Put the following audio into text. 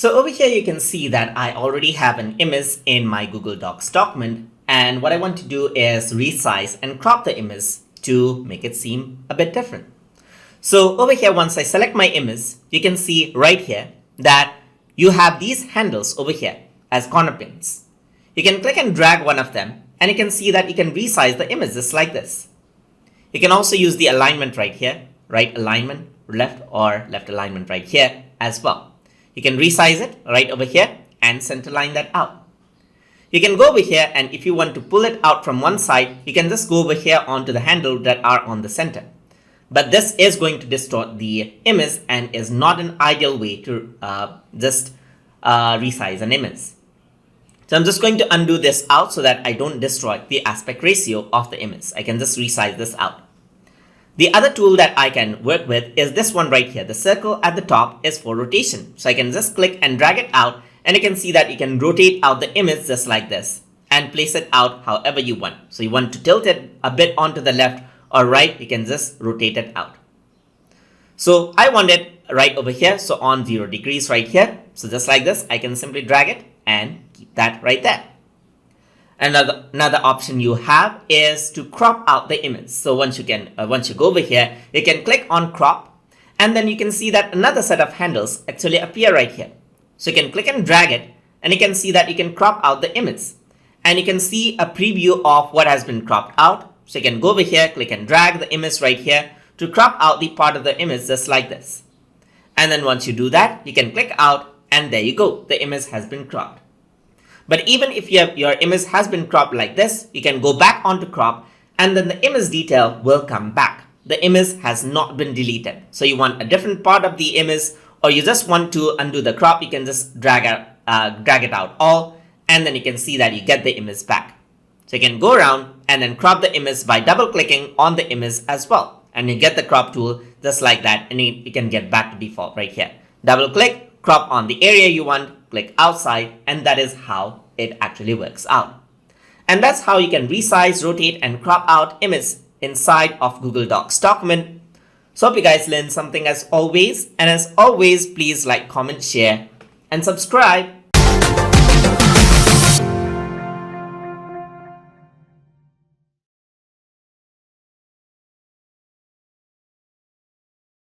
So over here, you can see that I already have an image in my Google Docs document. And what I want to do is resize and crop the image to make it seem a bit different. So over here, once I select my image, you can see right here that you have these handles over here as corner pins. You can click and drag one of them, and you can see that you can resize the image just like this. You can also use the alignment right here, right alignment, left, or left alignment right here as well. You can resize it right over here and center line that out. You can go over here, and if you want to pull it out from one side, you can just go over here onto the handle that are on the center. But this is going to distort the image and is not an ideal way to just resize an image. So I'm just going to undo this out so that I don't destroy the aspect ratio of the image. I can just resize this out. The other tool that I can work with is this one right here. The circle at the top is for rotation. So I can just click and drag it out, and you can see that you can rotate out the image just like this and place it out however you want. So you want to tilt it a bit onto the left or right, you can just rotate it out. So I want it right over here, so on 0 degrees right here. So just like this, I can simply drag it and keep that right there. Another option you have is to crop out the image. So once you go over here, you can click on crop, and then you can see that another set of handles actually appear right here. So you can click and drag it, and you can see that you can crop out the image, and you can see a preview of what has been cropped out. So you can go over here, click and drag the image right here to crop out the part of the image just like this. And then once you do that, you can click out, and there you go. The image has been cropped. But even if your image has been cropped like this, you can go back onto crop, and then the image detail will come back. The image has not been deleted. So you want a different part of the image, or you just want to undo the crop, you can just drag it out all, and then you can see that you get the image back. So you can go around and then crop the image by double clicking on the image as well. And you get the crop tool just like that, and you can get back to default right here. Double click, crop on the area you want, click outside, and that is how it actually works out. And that's how you can resize, rotate, and crop out images inside of Google Docs document. So hope you guys learned something as always. And as always, please like, comment, share, and subscribe.